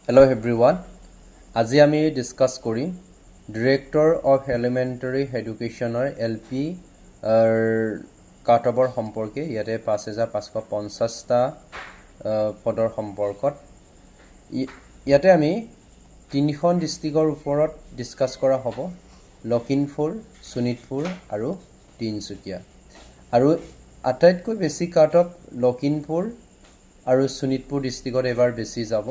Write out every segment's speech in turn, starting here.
Hello everyone. আজি আমি discuss কৰিম ডিৰেক্টৰ অফ এলিমেণ্টাৰী এডুকেশ্যনৰ এলপি কাটঅফৰ সম্পৰ্কে ইয়াতে 5550টা পদৰ সম্পৰ্কত ইয়াতে আমি তিনিখন ডিস্ট্ৰিক্টৰ ওপৰত ডিসকাস কৰা হ'ব লখিমপুৰ শোণিতপুৰ আৰু তিনচুকীয়া আৰু আটাইতকৈ বেছি কাটঅফ লখিমপুৰ আৰু শোণিতপুৰ ডিস্ট্ৰিক্টত এবাৰ বেছি যাব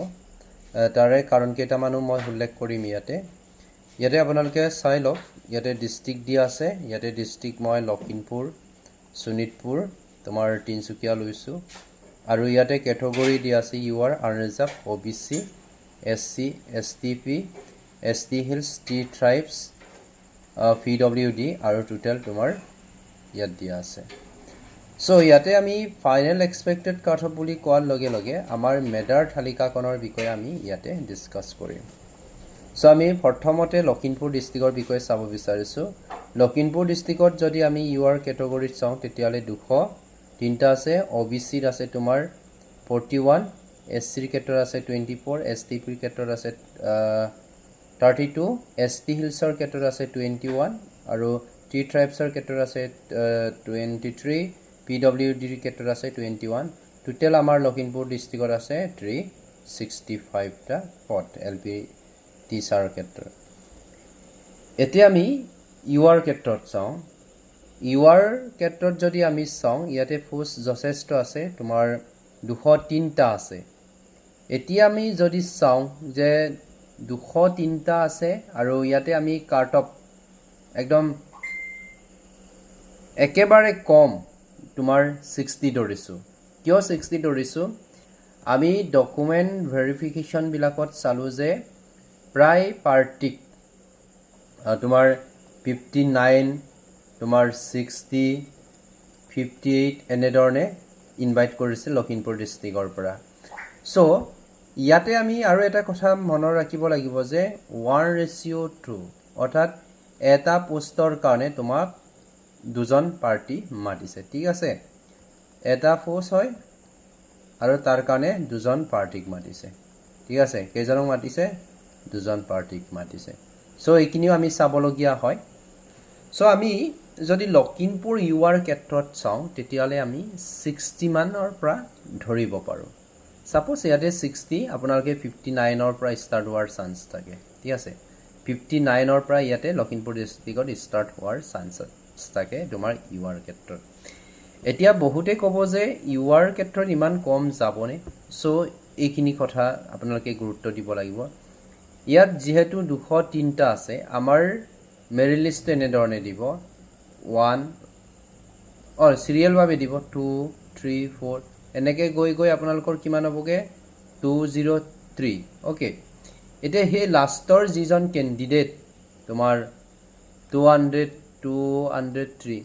তাৰে কাৰণ কেইটামানো মই উল্লেখ কৰিম ইয়াতে আপোনালোকে চাই লওক ইয়াতে ডিস্ট্ৰিক্ট দিয়া আছে ইয়াতে ডিস্ট্ৰিক্ট মই লখিমপুৰ শোণিতপুৰ তোমাৰ তিনচুকীয়া লৈছো আৰু ইয়াতে ক্যাটাগৰী দিয়া আছে UR unreserved OBC SC STP ST hills T tribes PWD আৰু টোটাল তোমাৰ ইয়াত দিয়া আছে So, ইয়াতে আমি ফাইনেল এক্সপেক্টেড কাটঅফ বুলি কোৱাৰ লগে লগে আমাৰ মেডাৰ তালিকাখনৰ বিষয়ে আমি ইয়াতে ডিসকাস কৰিম সো আমি প্ৰথমতে লখিমপুৰ ডিস্ট্ৰিক্টৰ বিষয়ে চাব বিচাৰিছো লখিমপুৰ ডিস্ট্ৰিক্টত যদি আমি ইউআৰ ক্যাটাগৰীত চাওঁ তেতিয়ালে 203টা আছে ওবিসিৰ আছে তোমাৰ 41 এসসিৰ ক্ষেত্ৰত আছে 24 এসটিপিৰ ক্ষেত্ৰত আছে 32 এসটি হিলছৰ ক্ষেত্ৰত আছে 21 আৰু টি ট্ৰাইবছৰ ক্ষেত্ৰত আছে 23 PWD ক্ষেত্ৰত আছে 21 টোটাল আমাৰ লখিমপুৰ ডিস্ট্ৰিক্টত আছে 365 টা পদ এলপি টিচাৰ ক্ষেত্ৰত এতিয়া আমি ইউআৰ ক্ষেত্ৰত চাওঁ ইউআৰ ক্ষেত্ৰত যদি আমি চাওঁ ইয়াতে পোষ্ট যথেষ্ট আছে তোমাৰ 203টা আছে এতিয়া আমি যদি চাওঁ যে 203টা আছে আৰু ইয়াতে আমি কাটঅফ একদম একেবাৰে কম তোমাৰ 60 ধৰিছো কিয় 60 ধৰিছো আমি ডকুমেন্ট ভেৰিফিকেশন বিলাকত চালু যে প্ৰায় পাৰ্টিক তোমাৰ 59 তোমাৰ 60 58 এনেধৰণে ইনভাইট কৰিছে লখিমপুৰ ডিস্ট্ৰিক্টৰ পৰা সো ইয়াতে আমি আৰু এটা কথা মনত ৰাখিব লাগিব যে 1:2 অৰ্থাৎ এটা পোষ্টৰ কাৰণে তোমাক দুজন পাৰ্টি মাতিছে ঠিক আছে এটা ফোৰ্স হয় আৰু তাৰ কাৰণে দুজন পাৰ্টিক মাতিছে ঠিক আছে কেইজনক মাতিছে দুজন পাৰ্টিক মাতিছে সো এইখিনিও আমি চাবলগীয়া হয় সো আমি যদি লখিমপুৰ ইউআৰ ক্ষেত্ৰত চাওঁ তেতিয়ালে আমি 60 মানৰ পৰা ধৰিব পাৰো সাপোজ ইয়াতে 60 আপোনালোকে 59 ৰ পৰা ষ্টাৰ্ট হোৱাৰ চান্স থাকে ঠিক আছে 59 ৰ পৰা ইয়াতে লখিমপুৰ ডিস্ট্ৰিক্টত ষ্টাৰ্ট হোৱাৰ চান্স থাকে তোমাৰ ইউআৰ ক্ষেত্ৰত এতিয়া বহুতে ক'ব যে ইউআৰ ক্ষেত্ৰত ইমান কম যাবনে সো এইখিনি কথা আপোনালোকে গুৰুত্ব দিব লাগিব ইয়াত যেহেতু 203টা আছে আমাৰ মেৰিট লিষ্ট এনেধৰণে দিব 1 অৰ সিৰিয়েল ভাবে দিব 2 3 4 এনেকে গৈ আপোনালোকৰ কিমান হ'বগে 203 ওকে এতিয়া হে লাষ্টৰ যিজন ক্যান্ডিডেট তোমাৰ 203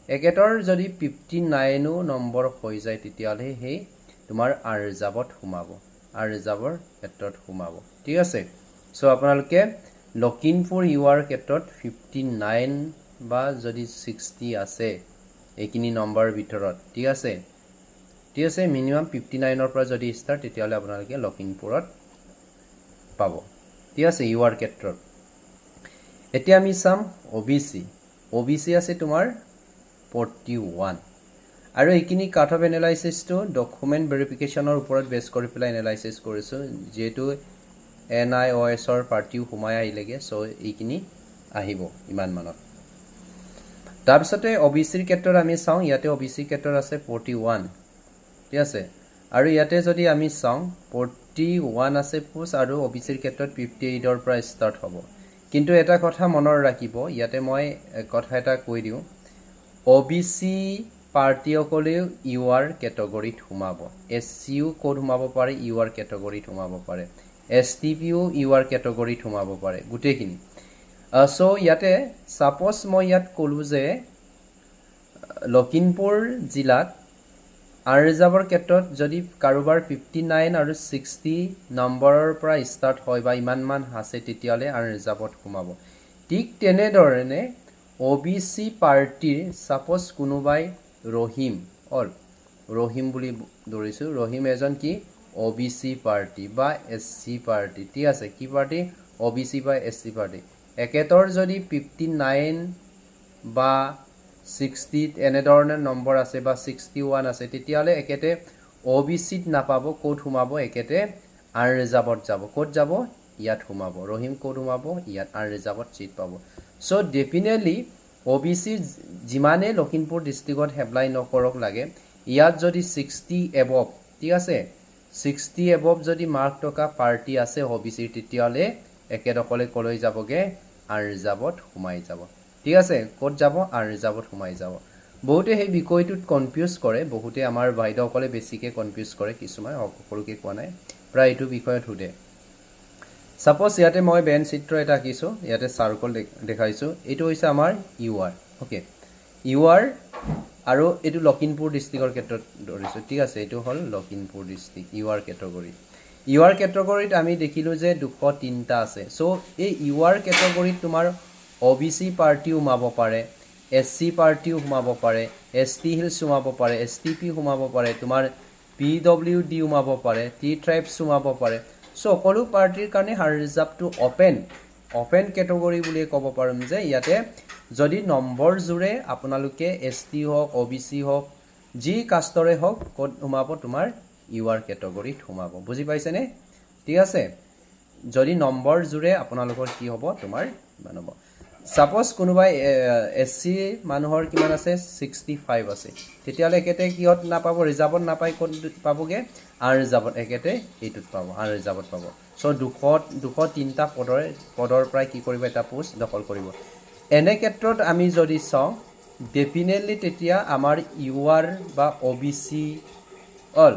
একেটৰ যদি 59 নম্বৰ হৈ যায় তেতিয়ালে হে তোমাৰ আৰজাবত সোমাব আৰজাবৰ ক্ষেত্ৰত সোমাব ঠিক আছে সো আপোনালোকে লখিমপুৰ ইউআৰ ক্ষেত্ৰত 59 বা যদি 60 আছে এইখিনি নম্বৰ ভিতৰত ঠিক আছে মিনিমাম 59 ৰ পৰা যদি ষ্টাৰ্ট তেতিয়ালে আপোনালোকে লখিমপুৰত পাব ঠিক আছে ইউআৰ ক্ষেত্ৰত এতিয়া আমি চাম ওবিসি আছে তোমাৰ 41 আৰু এইখিনি কাট অফ এনালাইসিস তো ডকুমেন্ট ভেৰিফিকেশনৰ ওপৰত বেস কৰি পেলাই এনালাইসিস কৰিছো যেটো NIOS ৰ পাৰ্টিও হুমাই আহিলেগে সো এইখিনি আহিব ইমান মানত তাৰপিছতে ওবিসিৰ ক্ষেত্ৰত আমি চাওঁ ইয়াতে ওবিসিৰ ক্ষেত্ৰত আছে 41 ঠিক আছে আৰু ইয়াতে যদি আমি চাওঁ 41 আছে পোষ্ট আৰু ওবিসিৰ ক্ষেত্ৰত 58 ৰ পৰা ষ্টাৰ্ট হ'ব কিন্তু এটা কথা মনৰ ৰাখিব ইয়াতে মই কথা এটা কৈ দিও ওবিসি পাৰ্টিসকলেও ইউআৰ ক্যাটাগৰীত সোমাব এসসিও কোড সোমাব পাৰে ইউআৰ ক্যাটাগৰীত সোমাব পাৰে এসটিপিও ইউআৰ ক্যাটাগৰীত সোমাব পাৰে গুটেখিনি সো ইয়াতে সাপোজ মই ইয়াত কলো যে লখিমপুৰ জিলাত আৰজাবৰ ক্ষেত্ৰত যদি কাৰোবাৰ 59 আৰু 60 নম্বৰৰ পৰা ষ্টাৰ্ট হয় বা ইমান মান আছে তেতিয়ালে আৰজাবত সোমাব ঠিক তেনেধৰণে ওবিসি পাৰ্টিৰ সাপোজ কোনোবাই ৰহিম বুলি ধৰিছো ৰহিম এজন কি OBC পাৰ্টি বা SC পাৰ্টি ঠিক আছে কি পাৰ্টি OBC বা SC পাৰ্টি একেতৰ যদি 59 বা 60 এনেধৰণৰ নম্বৰ আছে বা 61 আছে তেতিয়াহলে একেতে OBC ত নাপাব কোড সোমাব একেতে আনৰিজাৰ্ভত যাব কোড যাব ইয়াত সোমাব ৰহিম কোড সোমাব ইয়াত আনৰিজাৰ্ভত চিট পাব সো ডেফিনেটলি OBC যিমানে লখিমপুৰ ডিস্ট্ৰিক্টত এপ্লাই নকৰক লাগে ইয়াত যদি 60 এবভ ঠিক আছে 60 এবভ যদি মাৰ্ক টকা পাৰ্টি আছে OBC তেতিয়াহলে একেদকলে কলৈ যাবগে আনৰিজাৰ্ভত সোমাই যাব ঠিক আছে কোড যাব আনৰিজাৰ্ভত সোমাই যাব বহুতে সেই বিষয়টোত কনফিউজ কৰে বহুতে আমাৰ বাইদেউসকলে বেছিকে কনফিউজ কৰে কিছুমান সকলোকে কোৱা নাই প্ৰায় এইটো বিষয়ত হুদে সাপোজ ইয়াতে মই বেন চিত্ৰ এটা আঁকিছো ইয়াতে সাৰ্কল দেখাইছো এইটো হৈছে আমাৰ UR ওকে UR আৰু এইটো লখিমপুৰ ডিস্ট্ৰিক্টৰ ক্ষেত্ৰত ধৰিছো ঠিক আছে এইটো হল Lakhimpur district UR category UR ক্যাটাগৰীত আমি দেখিলো যে 203টা আছে সো এই UR ক্যাটাগৰীত তোমাৰ OBC পাৰ্টিও সোমাব পাৰে SC পাৰ্টিও সোমাব পাৰে ST হিলছ সোমাব পাৰে STP সোমাব পাৰে তোমাৰ PWD সোমাব পাৰে T ট্ৰাইবছ সোমাব পাৰে সো সকলো পাৰ্টিৰ কাৰণে হাৰ ৰিজাৰ্ভটো ওপেন ক্যাটাগৰী বুলি ক'ব পাৰিম যে ইয়াতে যদি নম্বৰ জুৰে আপোনালোকে ST হওক OBC হওক যি কাষ্টৰে হওক কোড সোমাব তোমাৰ UR ক্যাটাগৰীত সোমাব বুজি পাইছেনে ঠিক আছে যদি নম্বৰ জুৰে আপোনালোকৰ কি হ'ব তোমাৰ মানব সাপোজ কোনোবাই SC মানুহৰ কিমান আছে 65 আছে তেতিয়ালে একেতে কিহত নাপাব ৰিজাৰ্ভত নাপাই কোড পাবগে আৰ ৰিজাৰ্ভত একেতে এইটোত পাব আৰ ৰিজাৰ্ভত পাব সো 203টা পদৰ প্ৰায় কি কৰিব এটা পোষ্ট দখল কৰিব এনে ক্ষেত্ৰত আমি যদি চাও ডেফিনেটলি তেতিয়া আমাৰ UR বা OBC অল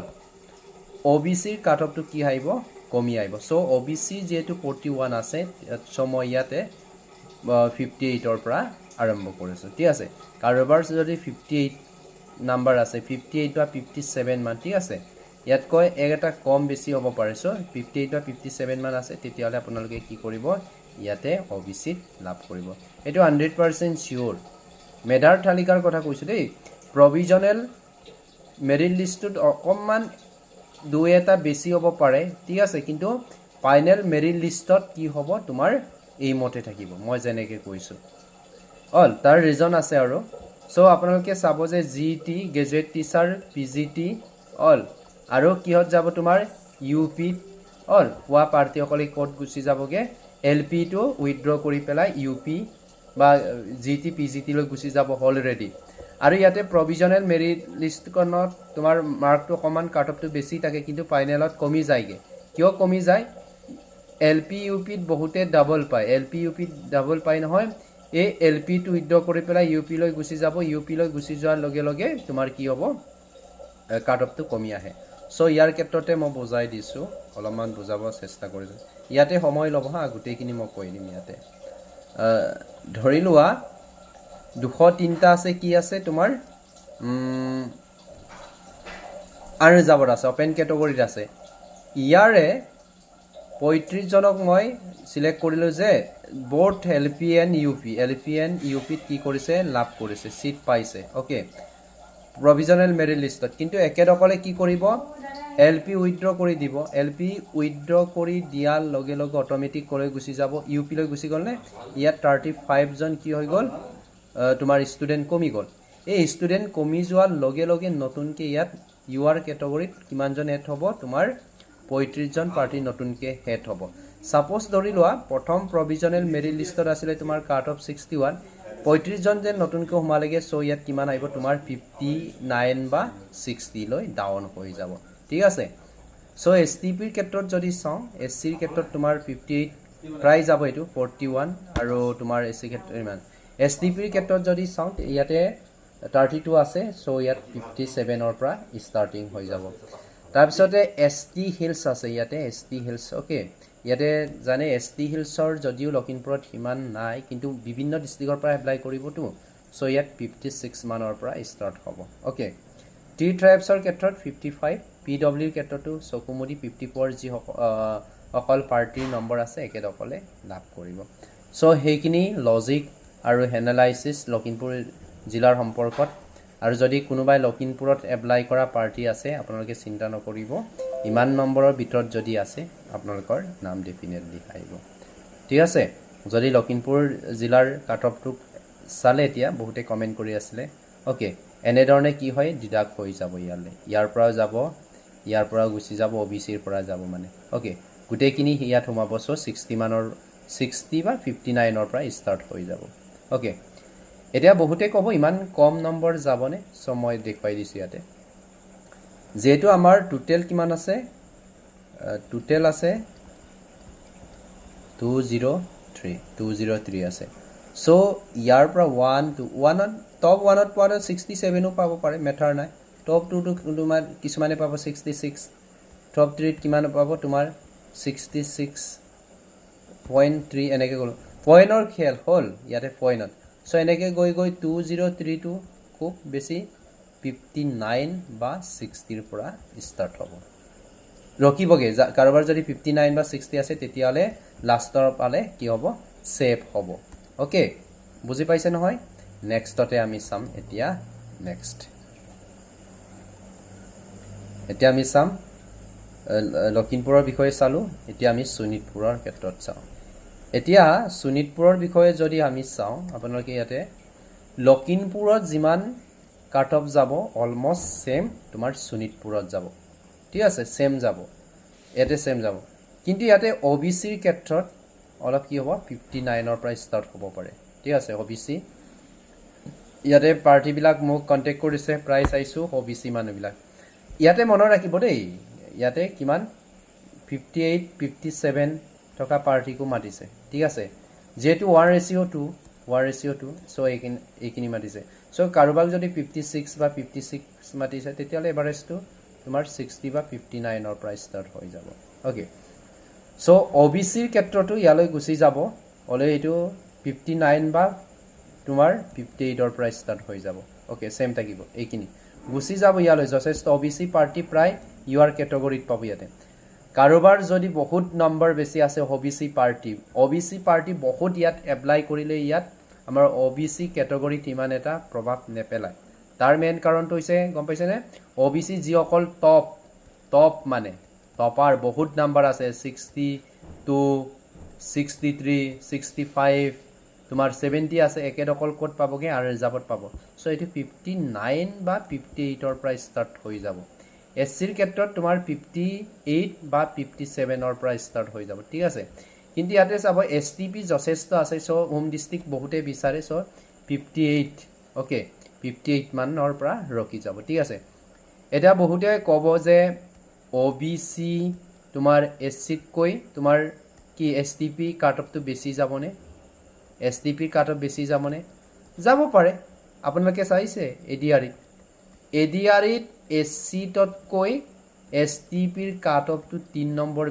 OBC ৰ কাট অফটো কি আহিব কমি আহিব সো OBC যেটো 41 আছে সো মই ইয়াতে 58 ৰ পৰা আৰম্ভ কৰিছো ঠিক আছে কাৰোবাৰ যদি 58 নাম্বাৰ আছে 58 বা 57 মান ঠিক আছে ইয়াত কয় এটা কম বেছি হ'ব পাৰে সো 58 বা 57 মান আছে তেতিয়ালে আপোনালোকে কি কৰিব ইয়াতে OBC লাভ কৰিব এটো 100% শিওৰ মেধাৰ তালিকাৰ কথা কৈছো দেই প্ৰভিজনেল মেৰিট লিষ্টত অকমান দুই এটা বেছি হ'ব পাৰে ঠিক আছে কিন্তু ফাইনেল মেৰিট লিষ্টত কি হ'ব তোমাৰ এই মতে থাকিব মই জেনেকে কৈছো অল তাৰ ৰিজন আছে আৰু সো আপোনালোকে চাব যে GT graduate teacher PGT all আৰু কিহত যাব তোমাৰ UP অল হোৱা পাৰ্টি সকলে কোড গুছি যাবগে LP টো উইথড্ৰ কৰি পেলাই UP বা GT PGT লৈ গুছি যাব অলৰেডি আৰু ইয়াতে প্ৰভিজনেল মেৰিট লিষ্টখনত তোমাৰ মাৰ্কটো কমান কাট অফটো বেছি থাকে কিন্তু ফাইনেলত কমি যায়গে কিয় কমি যায় LP UP ত বহুতে ডাবল পায় LP UP ত ডাবল পায় নহয় এই LP টো উইথড্ৰ কৰি পেলাই UP লৈ গুছি যাব UP লৈ গুছি যোৱাৰ লগে লগে তোমাৰ কি হ'ব কাট অফটো কমি আহে সো ইয়াৰ ক্ষেত্ৰতে মই বুজাই দিছো অলপমান বুজাব চেষ্টা কৰিছো ইয়াতে সময় লব হা গুটেইখিনি মই কৈ দিম ইয়াতে ধৰি লোৱা 203টা আছে কি আছে তোমাৰ আনৰিজাৰ্ভড আছে ওপেন ক্যাটাগৰীত আছে ইয়াৰে 35 জনক মই সিলেক্ট কৰিলো যে বোথ LP and UP ত কি কৰিছে লাভ কৰিছে সিট পাইছে ওকে প্ৰভিজনেল মেৰিট লিষ্টত কিন্তু একেদকলে কি কৰিব LP উইথড্ৰ কৰি দিব LP উইথড্ৰ কৰি দিয়াৰ লগে লগে অটোমেটিক কৰি গুছি যাব UP লৈ গুছি গ'ল নে ইয়াত 35 জন কি হৈ গ'ল তোমাৰ ষ্টুডেন্ট কমি গ'ল এই ষ্টুডেন্ট কমি যোৱাৰ লগে লগে নতুনকে ইয়াত UR ক্যাটাগৰীত কিমান জন এড হ'ব তোমাৰ 35 জন পাৰ্টি নতুনকে হেড হ'ব সাপোজ ধৰি লোৱা প্ৰথম প্ৰভিজনেল মেৰিট লিষ্টত আছিল তোমাৰ কাট অফ 61 35 জন যে নতুনকে সোমালেগে সো ইয়াত কিমান আহিব তোমাৰ 59 বা 60 লৈ ডাউন হৈ যাব ঠিক আছে সো STP ৰ ক্ষেত্ৰত যদি চাও SC ৰ ক্ষেত্ৰত তোমাৰ 58 প্ৰায় যাব এটো 41 আৰু তোমাৰ SC ক্ষেত্ৰত ইমান STP ৰ ক্ষেত্ৰত যদি চাও ইয়াতে 32 আছে সো ইয়াত 57 ৰ পৰা ষ্টাৰ্টিং হৈ যাব তাৰপিছতে ST হিলছ আছে ইয়াতে ST হিলছ ওকে ইয়াতে জানে ST হিলছৰ যদিও লখিমপুৰত হিমান নাই কিন্তু বিভিন্ন ডিস্ট্ৰিক্টৰ পৰা এপ্লাই কৰিবটো সো ইয়াত 56 মানৰ পৰা ষ্টাৰ্ট হ'ব ওকে T ট্ৰাইবছৰ ক্ষেত্ৰত 55 PW ৰ ক্ষেত্ৰটো চকুমুদি 54 যি অকল পাৰ্টিৰ নম্বৰ আছে একেদকলে লাভ কৰিব সো হেইখিনি লজিক আৰু এনালাইসিস লখিমপুৰ জিলাৰ সম্পৰ্কত আৰু যদি কোনোবাই লখিমপুৰত এপ্লাই কৰা পাৰ্টি আছে আপোনালোকে চিন্তা নকৰিব ইমান নম্বৰৰ ভিতৰত যদি আছে আপোনালোকৰ নাম ডেফিনেটলি আহিব ঠিক আছে যদি লখিমপুৰ জিলাৰ কাট অফটো চালে এতিয়া বহুতে কমেন্ট কৰি আছিলে ওকে এনেধৰণে কি হয় ডিডাক্ট হৈ যাব ইয়াৰ পৰা যাব ইয়াৰ পৰা গুচি যাব ওবিসিৰ পৰা যাব মানে ওকে গুটেইখিনি ইয়াত সোমাব সো 60 মানৰ 60 বা 59 ৰ পৰা ষ্টাৰ্ট হৈ যাব ওকে এতিয়া বহুতে ক'ব ইমান কম নম্বৰ যাবনে সো মই দেখুৱাই দিছো ইয়াতে যেটো আমাৰ টোটাল কিমান আছে টোটাল আছে 203 আছে সো ইয়াৰ পৰা 1 to 1 টপ 1ত পোৱা 67 ও পাব পাৰে মেটাৰ নাই টপ 2 টো তোমাৰ কিছুমানে পাব 66 টপ 3 ত কিমান পাব তোমাৰ 66.3 এনেকে গল পইণ্টৰ খেল হল ইয়াতে পইণ্টত সো এনেকে গৈ 2032 খুব বেছি 59 বা 60 ৰ পৰা ষ্টাৰ্ট হ'ব ৰকিবগে কাৰোবাৰ যদি 59 বা 60 আছে তেতিয়ালে লাষ্টৰ পালে কি হ'ব সেভ হ'ব ওকে বুজি পাইছে নহয় নেক্সটতে আমি চাম এতিয়া নেক্সট এতিয়া আমি চাম লখিমপুৰৰ বিষয়ে চালো এতিয়া আমি সুনিতপুৰৰ ক্ষেত্ৰত চাওঁ এতিয়া সুনিতপুৰৰ বিষয়ে যদি আমি চাওঁ আপোনালোকে ইয়াতে লখিমপুৰত যিমান কাট অফ যাব অলমোস্ট সেম তোমাৰ সুনিতপুৰত যাব ঠিক আছে সেম যাব ইয়াতে সেম যাব কিন্তু ইয়াতে ওবিসিৰ ক্ষেত্ৰত অলপ কি হ'ব 59 ৰ পৰা ষ্টাৰ্ট হ'ব পাৰে ঠিক আছে ওবিসি ইয়াতে পাৰ্টি বিলাক মোক কন্টাক্ট কৰিছে প্ৰায় চাইছো ওবিসি মানুহবিলাক ইয়াতে মনত ৰাখিব দেই ইয়াতে কিমান 58 57 টকা পাৰ্টিকো মাতিছে ঠিক আছে যেটো 1:2 সো এইখিনি মাতিছে সো কাৰোবাক যদি 56 বা 56 মাতিছে তেতিয়ালে এভাৰেজটো তোমাৰ 60 বা 59 ৰ পৰা ষ্টাৰ্ট হৈ যাব ওকে সো ওবিসিৰ ক্ষেত্ৰটো ইয়ালৈ গুচি যাব অলে এটো 59 বা তোমাৰ 58 ৰ পৰা ষ্টাৰ্ট হৈ যাব ওকে সেম থাকিব এইখিনি গুচি যাব ইয়ালৈ যথেষ্ট ওবিসি পাৰ্টি প্ৰায় ইউআৰ ক্যাটাগৰীত পাব ইয়াতে কাৰোবাৰ যদি বহুত নম্বৰ বেছি আছে ওবিসি পাৰ্টি বহুত ইয়াত এপ্লাই কৰিলে ইয়াত আমাৰ ওবিসি ক্যাটাগৰীত ইমান এটা প্ৰভাৱ নেপেলায় তাৰ মেইন কাৰণটো হৈছে গম পাইছে নে ওবিসি যি অকল টপ মানে টপাৰ বহুত নম্বৰ আছে 62 63 65 তোমাৰ 70 আছে একেদকল কোড পাবগে আৰু ৰিজাৰ্ভত পাব সো এটো 59 বা 58 ৰ পৰা ষ্টাৰ্ট হৈ যাব এসসিৰ ক্ষেত্ৰত তোমাৰ 58 বা 57 ৰ পৰা ষ্টাৰ্ট হৈ যাব ঠিক আছে কিন্তু ইয়াতে চাব এসটিপি যথেষ্ট আছে সো হোম ডিস্ট্ৰিক্ট বহুতে বিচাৰে সো 58 ওকে 58 মানৰ পৰা ৰকি যাব ঠিক আছে এটা বহুতে ক'ব যে ওবিসি তোমাৰ এসসিত কৈ তোমাৰ কি এসটিপি কাট অফটো বেছি যাবনে এসটিপি কাট অফ বেছি যাবনে যাব পাৰে আপোনালোকে চাইছে এডিআৰিত এসসিতত কৈ এসটিপিৰ কাট অফটো 3 নম্বৰ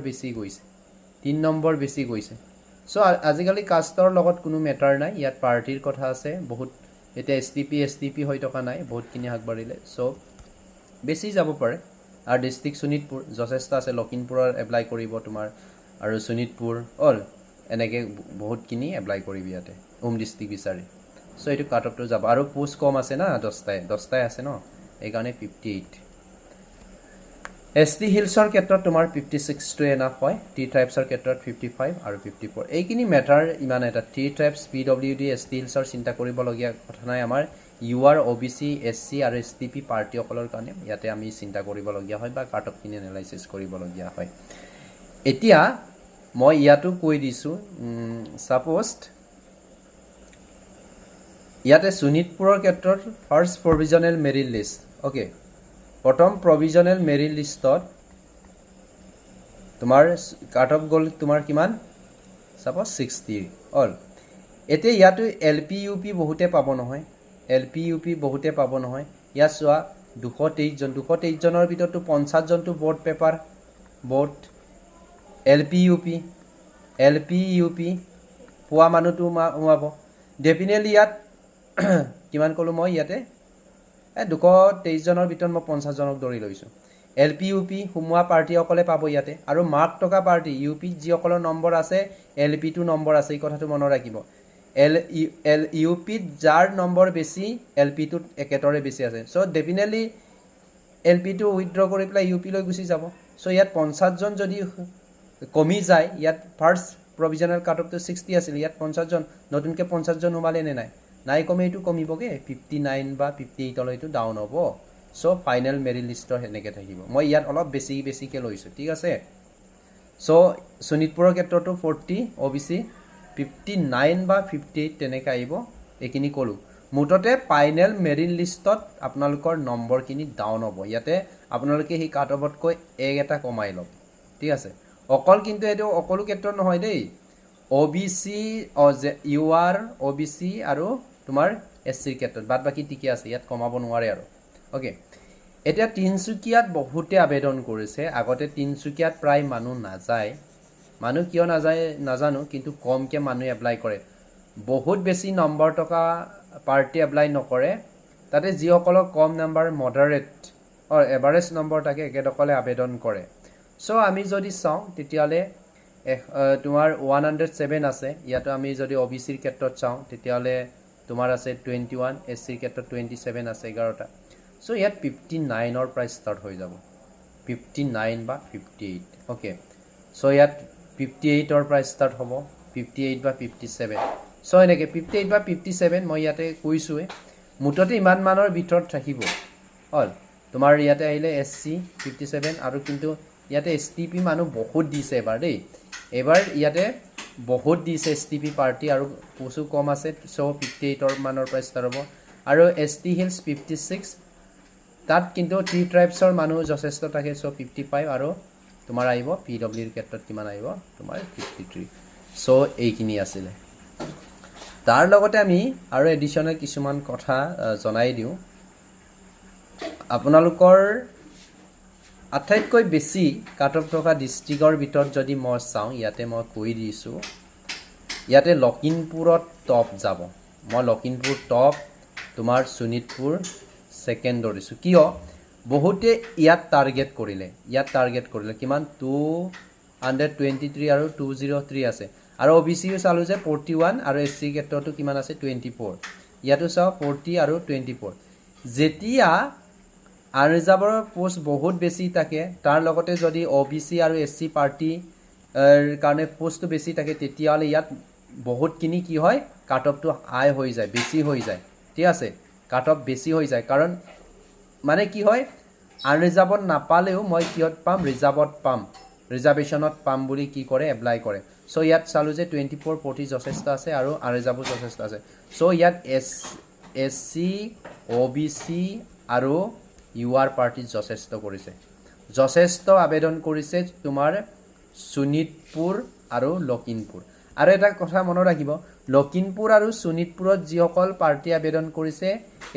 বেছি গৈছে সো আজিকালি কাষ্টৰ লগত কোনো মেটাৰ নাই ইয়াত পাৰ্টিৰ কথা আছে বহুত এটা এসটিপি হৈ থকা নাই বহুত কিনি আগবাঢ়িলে সো বেছি যাব পাৰে আৰু ডিস্ট্ৰিক্ট সুনিতপুৰ যথেষ্ট আছে লখিমপুৰৰ এপ্লাই কৰিব তোমাৰ আৰু সুনিতপুৰ অল এনেকে বহুত কিনি এপ্লাই কৰিবি ইয়াতে হোম ডিস্ট্ৰিক্ট বিচাৰি সো এটো কাট অফটো যাব আৰু পোষ্ট কম আছে না 10টাই আছে ন এই কাৰণে 58 এসটি হিলছৰ ক্ষেত্ৰত তোমাৰ 56 টো এনাফ হয় টি ট্ৰাইবছৰ ক্ষেত্ৰত 55 আৰু 54 এইখিনি মেটাৰ ইমান এটা টি ট্ৰাইবছ পিডব্লিউডি এসটি হিলছৰ চিন্তা কৰিবলগীয়া কথা নাই আমাৰ ইউআৰ ওবিসি এসসি আৰু এসটিপি পাৰ্টি অকলৰ কাৰণে ইয়াতে আমি চিন্তা কৰিবলগীয়া হয় বা কাট অফ কিনি এনালাইসিস কৰিবলগীয়া হয় এতিয়া মই ইয়াতো কৈ দিছো সাপোজ ইয়াতে সুনিতপুৰৰ ক্ষেত্ৰত first provisional merit list okay প্ৰথম প্ৰভিজনেল মেৰিট লিষ্টত তোমাৰ কাট অফ গল তোমাৰ কিমান সাপোজ 60 অল এতে ইয়াতো এলপি ইউপি বহুতে পাব নহয় ইয়া চোৱা 223 জনৰ ভিতৰতো 50 জনটো board paper board LP UP পোৱা মানুহটো উমাব ডেফিনেটলি ইয়াত কিমান কলো মই ইয়াতে 223 জনৰ ভিতৰত মই 50 জনক ধৰি লৈছো এলপি ইউপি হুমুৱা পাৰ্টি অকলে পাব ইয়াতে আৰু মাৰ্ক টকা পাৰ্টি ইউপি যি অকলৰ নম্বৰ আছে এলপি টু নম্বৰ আছে এই কথাটো মনত ৰাখিব ইউপিত যাৰ নম্বৰ বেছি এলপি টুত একেতৰে বেছি আছে so definitely LP to withdraw কৰি পেলাই ইউপি লৈ গুচি যাব চ' ইয়াত 50 জন যদি কমি যায়, ইয়াত ফাৰ্ষ্ট প্ৰভিজনেল কাট অফটো 60 আছিল, ইয়াত 50 জন নতুনকৈ 50 জন সোমালে নে নাই? নাই কমে এইটো কমিবগৈ 59 বা 58লৈ এইটো ডাউন হ'ব। চ' ফাইনেল মেৰিট লিষ্টৰ সেনেকৈ থাকিব। মই ইয়াত অলপ বেছিকৈ লৈছোঁ, ঠিক আছে। চ' শোণিতপুৰৰ ক্ষেত্ৰতো 40, OBC 59 বা 58 তেনেকৈ আহিব। এইখিনি ক'লোঁ। মুঠতে ফাইনেল মেৰিট লিষ্টত আপোনালোকৰ নম্বৰখিনি ডাউন হ'ব। ইয়াতে আপোনালোকে সেই কাট অফতকৈ এটা কমাই ল'ব, ঠিক আছে। অকল কিন্তু এইটো সকলো ক্ষেত্ৰত নহয় দেই। OBC, UR, OBC আৰু তোমাৰ SCৰ ক্ষেত্ৰত বাদ বাকী ঠিকে আছে, ইয়াত কমাব নোৱাৰে আৰু। অ'কে, এতিয়া তিনিচুকীয়াত বহুতে আবেদন কৰিছে। আগতে তিনিচুকীয়াত প্ৰায় মানুহ নাযায়, মানুহ কিয় নাযায় নাজানো, কিন্তু কমকৈ মানুহে এপ্লাই কৰে। বহুত বেছি নম্বৰ থকা পাৰ্টি এপ্লাই নকৰে। তাতে যিসকলৰ কম নম্বৰ, মডাৰেট এভাৰেজ নম্বৰ থাকে, একেসকলে আবেদন কৰে। চ' আমি যদি চাওঁ তেতিয়াহ'লে তোমাৰ 107 আছে। ইয়াতো আমি যদি OBCৰ ক্ষেত্ৰত চাওঁ তেতিয়াহ'লে তোমাৰ আছে 21, SCৰ ক্ষেত্ৰত 27 আছে 11টা। চ' ইয়াত 59ৰ পৰা ষ্টাৰ্ট হৈ যাব, 59 বা 58। অ'কে, চ' ইয়াত 58ৰ পৰা ষ্টাৰ্ট হ'ব, 58 বা 57। চ' এনেকৈ 58 বা 57 মই ইয়াতে কৈছোঁৱে। মুঠতে ইমান মানৰ ভিতৰত থাকিব। হ'ল তোমাৰ ইয়াতে আহিলে SC 57, আৰু কিন্তু ইয়াতে STP মানুহ বহুত দিছে এবাৰ দেই। এবাৰ ইয়াতে বহুত দিছে STP পাৰ্টি, আৰু পোষ্টো কম আছে। চ' 58ৰ মানৰ পৰা ষ্টাৰ্ট হ'ব। আৰু ST হিলছ 56, তাত কিন্তু 3 ট্ৰাইবছৰ মানুহ যথেষ্ট থাকে। চ' 55, আৰু তোমাৰ আহিব PWৰ ক্ষেত্ৰত কিমান আহিব তোমাৰ 53। চ' এইখিনি আছিলে। তাৰ লগতে আমি আৰু এডিশ্যনেল কিছুমান কথা জনাই দিওঁ। আপোনালোকৰ আটাইতকৈ বেছি কাট অফ থকা ডিষ্ট্ৰিক্টৰ ভিতৰত যদি মই চাওঁ, ইয়াতে মই কৈ দিছোঁ, ইয়াতে লখিমপুৰত টপ যাব। মই লখিমপুৰ টপ, তোমাৰ শোণিতপুৰ ছেকেণ্ড ধৰিছোঁ। কিয়? বহুতে ইয়াত টাৰ্গেট কৰিলে কিমান 223 আৰু 203 আছে। আৰু OBCও চালোঁ যে 41, আৰু SCৰ ক্ষেত্ৰতো কিমান আছে 24। ইয়াতো চাওঁ 40 আৰু 24। যেতিয়া আনৰিজাৰ্ভৰ পোষ্ট বহুত বেছি থাকে, তাৰ লগতে যদি OBC আৰু SC পাৰ্টিৰ কাৰণে পোষ্টটো বেছি থাকে, তেতিয়াহ'লে ইয়াত বহুতখিনি কি হয়, কাট অফটো হাই হৈ যায়, বেছি হৈ যায়, ঠিক আছে। কাট অফ বেছি হৈ যায়, কাৰণ মানে কি হয়, আনৰিজাৰ্ভত নাপালেও মই কিহত পাম, ৰিজাৰ্ভত পাম, ৰিজাৰ্ভেশ্যনত পাম বুলি কি কৰে, এপ্লাই কৰে। চ' ইয়াত চালোঁ যে 24, 40 যথেষ্ট আছে, আৰু আনৰিজাৰ্ভো যথেষ্ট আছে। চ' ইয়াত SC, OBC আৰু UR পাৰ্টিত যথেষ্ট আবেদন কৰিছে তোমাৰ শোণিতপুৰ আৰু লখিমপুৰ। আৰু এটা কথা মনত ৰাখিব, লখিমপুৰ আৰু শোণিতপুৰত যিসকল পাৰ্টি আবেদন কৰিছে,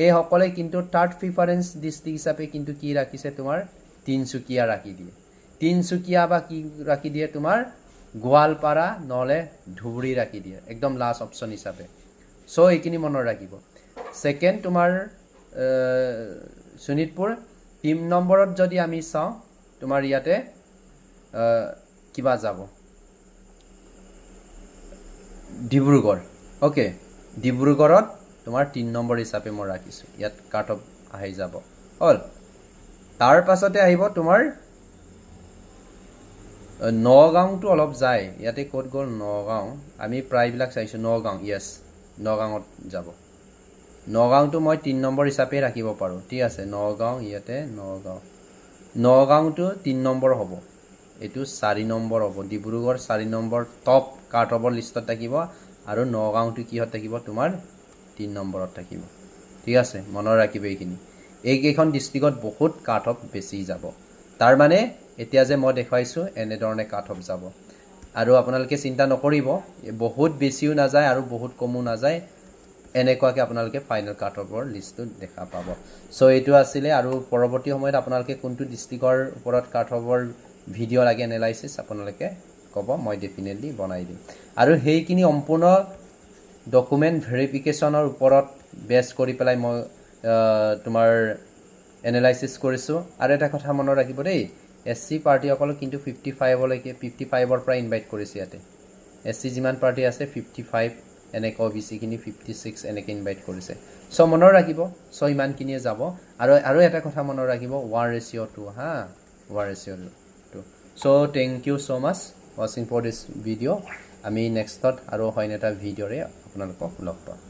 এইসকলে কিন্তু থাৰ্ড প্ৰিফাৰেঞ্চ ডিষ্ট্ৰিক্ট হিচাপে কিন্তু কি ৰাখিছে, তোমাৰ তিনিচুকীয়া ৰাখি দিয়ে। তিনিচুকীয়া বা কি ৰাখি দিয়ে, তোমাৰ গোৱালপাৰা নহ'লে ধুবুৰী ৰাখি দিয়ে, একদম লাষ্ট অপশ্যন হিচাপে। চ' এইখিনি মনত ৰাখিব। ছেকেণ্ড তোমাৰ শোণিতপুৰ। 3 নম্বৰত যদি আমি চাওঁ, তোমাৰ ইয়াতে কিবা যাব ডিব্ৰুগড়। অ'কে, ডিব্ৰুগড়ত তোমাৰ 3 নম্বৰ হিচাপে মই ৰাখিছোঁ। ইয়াত কাট অফ আহি যাব। হ'ল, তাৰ পাছতে আহিব তোমাৰ নগাঁওটো অলপ যায়। ইয়াতে ক'ত গ'ল নগাঁও, আমি প্ৰায়বিলাক চাইছোঁ নগাঁও। য়েছ, নগাঁৱত যাব। নগাঁওটো মই 3 নম্বৰ হিচাপে ৰাখিব পাৰোঁ, ঠিক আছে। নগাঁও, ইয়াতে নগাঁওটো 3 নম্বৰ হ'ব, এইটো 4 নম্বৰ হ'ব। ডিব্ৰুগড় 4 নম্বৰ টপ কাট অফৰ লিষ্টত থাকিব, আৰু নগাঁওটো কিহত থাকিব, তোমাৰ 3 নম্বৰত থাকিব, ঠিক আছে। মনত ৰাখিব এইখিনি। এইকেইখন ডিষ্ট্ৰিক্টত বহুত কাট অফ বেছি যাব। তাৰ মানে এতিয়া যে মই দেখুৱাইছোঁ, এনেধৰণে কাট অফ যাব। আৰু আপোনালোকে চিন্তা নকৰিব, বহুত বেছিও নাযায় আৰু বহুত কমো নাযায়, এনেকুৱাকৈ আপোনালোকে ফাইনেল কাট অফৰ লিষ্টটো দেখা পাব। চ' এইটো আছিলে। আৰু পৰৱৰ্তী সময়ত আপোনালোকে কোনটো ডিষ্ট্ৰিক্টৰ ওপৰত কাট অফৰ ভিডিঅ' লাগে, এনালাইচিছ আপোনালোকে ক'ব, মই ডেফিনেটলি বনাই দিম। আৰু সেইখিনি সম্পূৰ্ণ ডকুমেণ্ট ভেৰিফিকেশ্যনৰ ওপৰত বেছ কৰি পেলাই মই তোমাৰ এনালাইচিছ কৰিছোঁ। আৰু এটা কথা মনত ৰাখিব দেই, SC পাৰ্টিসকলক কিন্তু 55লৈকে 55ৰ পৰা ইনভাইট কৰিছে ইয়াতে। SC যিমান পাৰ্টি আছে 55, এনেকৈ OBCখিনি 56 এনেকৈ ইনভাইট কৰিছে। চ' মনত ৰাখিব, চ' ইমানখিনিয়ে যাব। আৰু এটা কথা মনত ৰাখিব, 1:2 হা, 1:2। So thank you so much watching for this video. আমি নেক্সটত আৰু হয় এটা ভিডিঅ'ৰে আপোনালোকক লগ পাম